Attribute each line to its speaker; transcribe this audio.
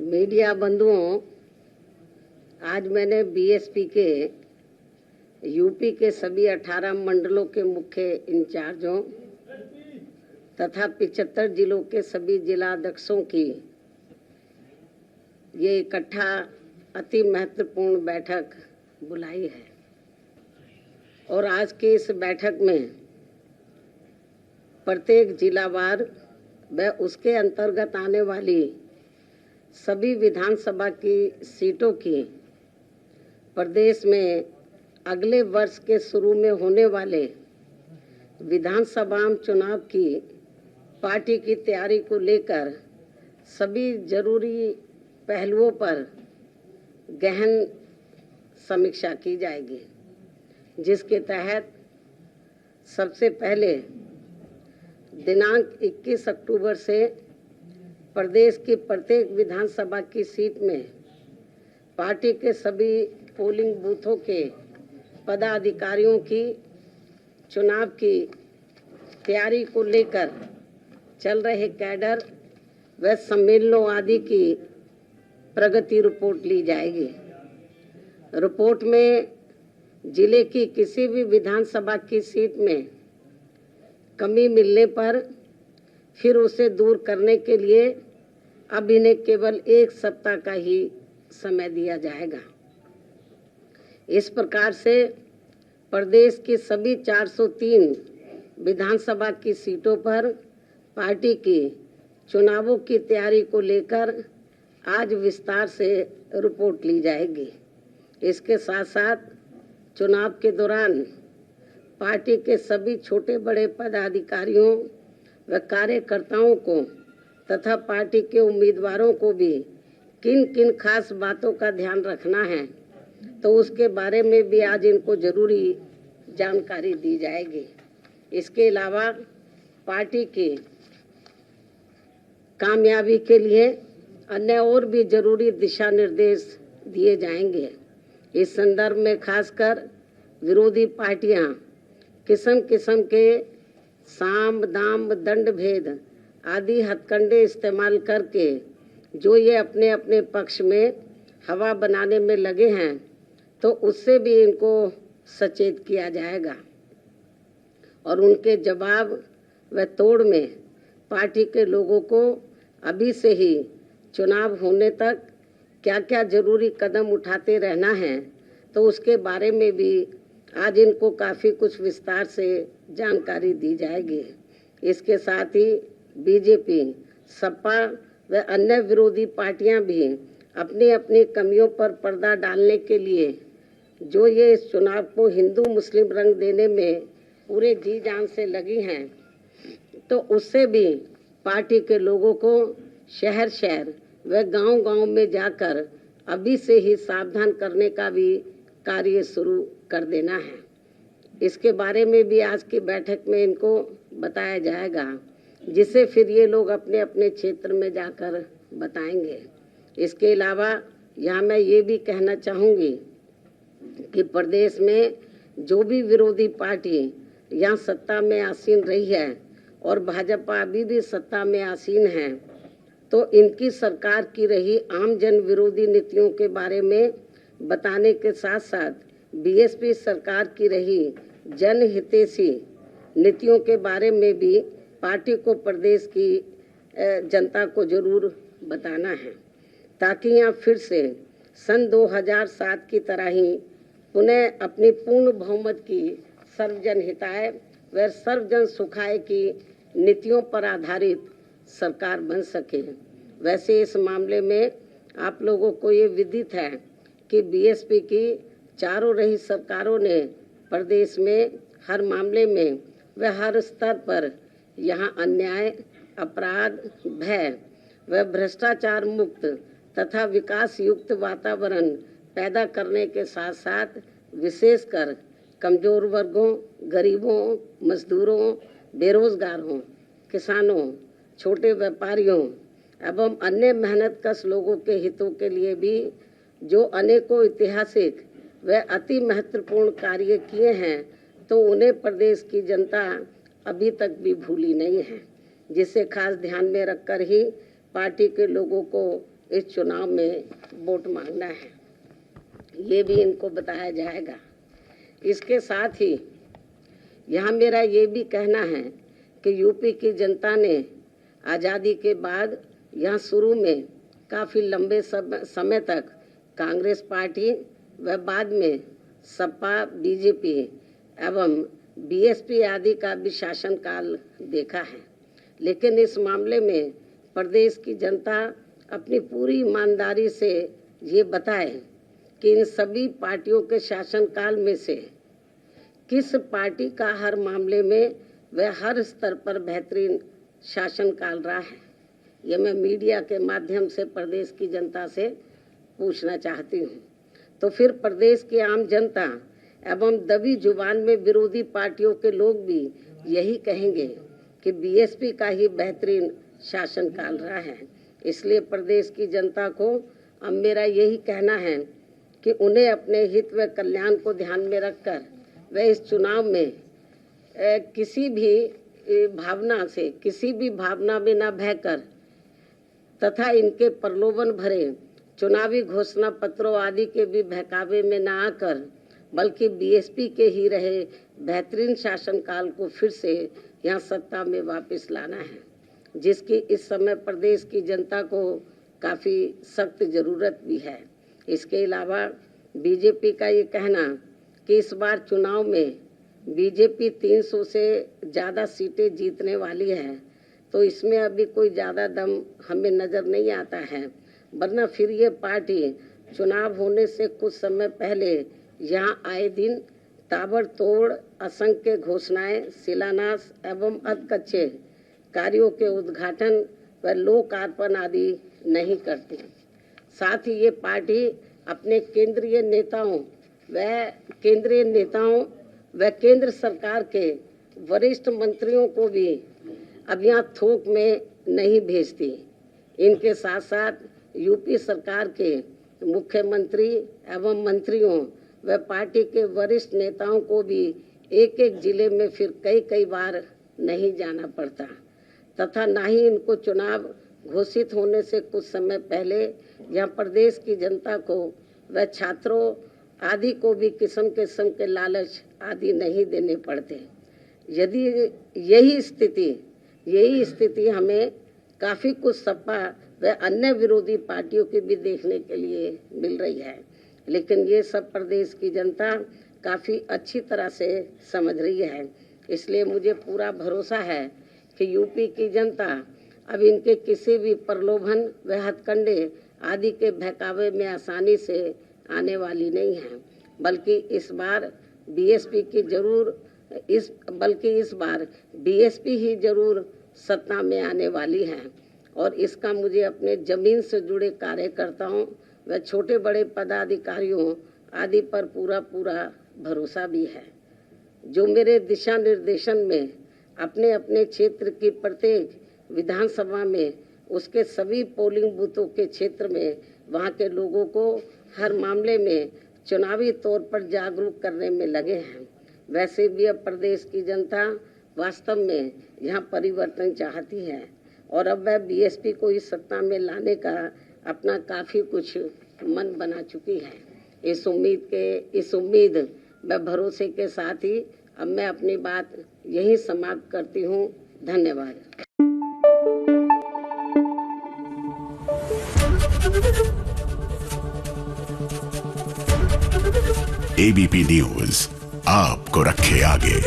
Speaker 1: Media बंधुओं, आज मैंने बीएसपी के यूपी के सभी 18 मंडलों के मुख्य इंचार्जों तथा 75 जिलों के सभी जिलाध्यक्षों की ये इकट्ठा अति महत्वपूर्ण बैठक बुलाई है और आज की इस बैठक में प्रत्येक जिलावार व उसके अंतर्गत आने वाली सभी विधानसभा की सीटों की प्रदेश में अगले वर्ष के शुरू में होने वाले विधानसभा चुनाव की पार्टी की तैयारी को लेकर सभी जरूरी पहलुओं पर गहन समीक्षा की जाएगी, जिसके तहत सबसे पहले दिनांक 21 अक्टूबर से प्रदेश की प्रत्येक विधानसभा की सीट में पार्टी के सभी पोलिंग बूथों के पदाधिकारियों की चुनाव की तैयारी को लेकर चल रहे कैडर व सम्मेलनों आदि की प्रगति रिपोर्ट ली जाएगी। रिपोर्ट में जिले की किसी भी विधानसभा की सीट में कमी मिलने पर फिर उसे दूर करने के लिए अब इन्हें केवल 1 सप्ताह का ही समय दिया जाएगा। इस प्रकार से प्रदेश की सभी 403 विधानसभा की सीटों पर पार्टी की चुनावों की तैयारी को लेकर आज विस्तार से रिपोर्ट ली जाएगी। इसके साथ साथ चुनाव के दौरान पार्टी के सभी छोटे बड़े पदाधिकारियों व कार्यकर्ताओं को तथा पार्टी के उम्मीदवारों को भी किन किन खास बातों का ध्यान रखना है, तो उसके बारे में भी आज इनको जरूरी जानकारी दी जाएगी। इसके अलावा पार्टी की कामयाबी के लिए अन्य और भी जरूरी दिशा निर्देश दिए जाएंगे। इस संदर्भ में खासकर विरोधी पार्टियां किस्म किस्म के साम दाम दंड भेद आदि हथकंडे इस्तेमाल करके जो ये अपने अपने पक्ष में हवा बनाने में लगे हैं, तो उससे भी इनको सचेत किया जाएगा और उनके जवाब व तोड़ में पार्टी के लोगों को अभी से ही चुनाव होने तक क्या क्या जरूरी कदम उठाते रहना है, तो उसके बारे में भी आज इनको काफ़ी कुछ विस्तार से जानकारी दी जाएगी। इसके साथ ही बीजेपी, सपा व अन्य विरोधी पार्टियां भी अपनी अपनी कमियों पर पर्दा डालने के लिए जो ये इस चुनाव को हिंदू मुस्लिम रंग देने में पूरे जी जान से लगी हैं, तो उससे भी पार्टी के लोगों को शहर शहर व गांव गांव में जाकर अभी से ही सावधान करने का भी कार्य शुरू कर देना है। इसके बारे में भी आज की बैठक में इनको बताया जाएगा, जिसे फिर ये लोग अपने अपने क्षेत्र में जाकर बताएंगे। इसके अलावा यहाँ मैं ये भी कहना चाहूँगी कि प्रदेश में जो भी विरोधी पार्टी यहाँ सत्ता में आसीन रही है और भाजपा अभी भी सत्ता में आसीन है, तो इनकी सरकार की रही आम जन विरोधी नीतियों के बारे में बताने के साथ साथ बीएसपी सरकार की रही जनहितैषी नीतियों के बारे में भी पार्टी को प्रदेश की जनता को जरूर बताना है, ताकि यहाँ फिर से सन 2007 की तरह ही पुनः अपनी पूर्ण बहुमत की सर्वजन हिताय व सर्वजन सुखाय की नीतियों पर आधारित सरकार बन सके। वैसे इस मामले में आप लोगों को ये विदित है कि बीएसपी की चारों रही सरकारों ने प्रदेश में हर मामले में व हर स्तर पर यहाँ अन्याय, अपराध, भय व भ्रष्टाचार मुक्त तथा विकास युक्त वातावरण पैदा करने के साथ साथ विशेषकर कमजोर वर्गों, गरीबों, मजदूरों, बेरोजगारों, किसानों, छोटे व्यापारियों एवं अन्य मेहनतकश लोगों के हितों के लिए भी जो अनेकों ऐतिहासिक व अति महत्वपूर्ण कार्य किए हैं, तो उन्हें प्रदेश की जनता अभी तक भी भूली नहीं है, जिसे खास ध्यान में रखकर ही पार्टी के लोगों को इस चुनाव में वोट मांगना है, ये भी इनको बताया जाएगा। इसके साथ ही यहाँ मेरा ये भी कहना है कि यूपी की जनता ने आज़ादी के बाद यहाँ शुरू में काफ़ी लंबे समय तक कांग्रेस पार्टी व बाद में सपा, बीजेपी एवं बीएसपी आदि का भी शासनकाल देखा है, लेकिन इस मामले में प्रदेश की जनता अपनी पूरी ईमानदारी से ये बताए कि इन सभी पार्टियों के शासनकाल में से किस पार्टी का हर मामले में व हर स्तर पर बेहतरीन शासनकाल रहा है। ये मैं मीडिया के माध्यम से प्रदेश की जनता से पूछना चाहती हूँ। तो फिर प्रदेश की आम जनता एवं दबी जुबान में विरोधी पार्टियों के लोग भी यही कहेंगे कि बीएसपी का ही बेहतरीन शासनकाल रहा है। इसलिए प्रदेश की जनता को अब मेरा यही कहना है कि उन्हें अपने हित व कल्याण को ध्यान में रखकर वे इस चुनाव में किसी भी भावना में न बहकर तथा इनके प्रलोभन भरे चुनावी घोषणा पत्रों आदि के भी बहकावे में न आकर बल्कि बीएसपी के ही रहे बेहतरीन शासनकाल को फिर से यहाँ सत्ता में वापस लाना है, जिसकी इस समय प्रदेश की जनता को काफ़ी सख्त ज़रूरत भी है। इसके अलावा बीजेपी का ये कहना कि इस बार चुनाव में बीजेपी 300 से ज़्यादा सीटें जीतने वाली है, तो इसमें अभी कोई ज़्यादा दम हमें नज़र नहीं आता है, वरना फिर ये पार्टी चुनाव होने से कुछ समय पहले यहाँ आए दिन ताबड़तोड़ असंख्य घोषणाएं, शिलान्यास एवं अधकच्चे कार्यों के उद्घाटन व लोकार्पण आदि नहीं करती। साथ ही ये पार्टी अपने केंद्रीय नेताओं व केंद्र सरकार के वरिष्ठ मंत्रियों को भी अब यहाँ थोक में नहीं भेजती। इनके साथ साथ यूपी सरकार के मुख्यमंत्री एवं मंत्रियों व पार्टी के वरिष्ठ नेताओं को भी एक एक जिले में फिर कई बार नहीं जाना पड़ता, तथा न ही इनको चुनाव घोषित होने से कुछ समय पहले यहाँ प्रदेश की जनता को व छात्रों आदि को भी किस्म के लालच आदि नहीं देने पड़ते। यदि यही स्थिति हमें काफ़ी कुछ सपा व अन्य विरोधी पार्टियों की भी देखने के लिए मिल रही है, लेकिन ये सब प्रदेश की जनता काफ़ी अच्छी तरह से समझ रही है। इसलिए मुझे पूरा भरोसा है कि यूपी की जनता अब इनके किसी भी प्रलोभन व हथकंडे आदि के बहकावे में आसानी से आने वाली नहीं है, बल्कि इस बार बीएसपी ही जरूर सत्ता में आने वाली है। और इसका मुझे अपने जमीन से जुड़े कार्यकर्ताओं व छोटे बड़े पदाधिकारियों आदि पर पूरा भरोसा भी है, जो मेरे दिशा निर्देशन में अपने अपने क्षेत्र की प्रत्येक विधानसभा में उसके सभी पोलिंग बूथों के क्षेत्र में वहाँ के लोगों को हर मामले में चुनावी तौर पर जागरूक करने में लगे हैं। वैसे भी अब प्रदेश की जनता वास्तव में यहाँ परिवर्तन चाहती है और अब वह बीएसपी को इस सत्ता में लाने का अपना काफ़ी कुछ मन बना चुकी है। इस उम्मीद व भरोसे के साथ ही अब मैं अपनी बात यही समाप्त करती हूँ। धन्यवाद।
Speaker 2: एबीपी न्यूज आपको रखे आगे।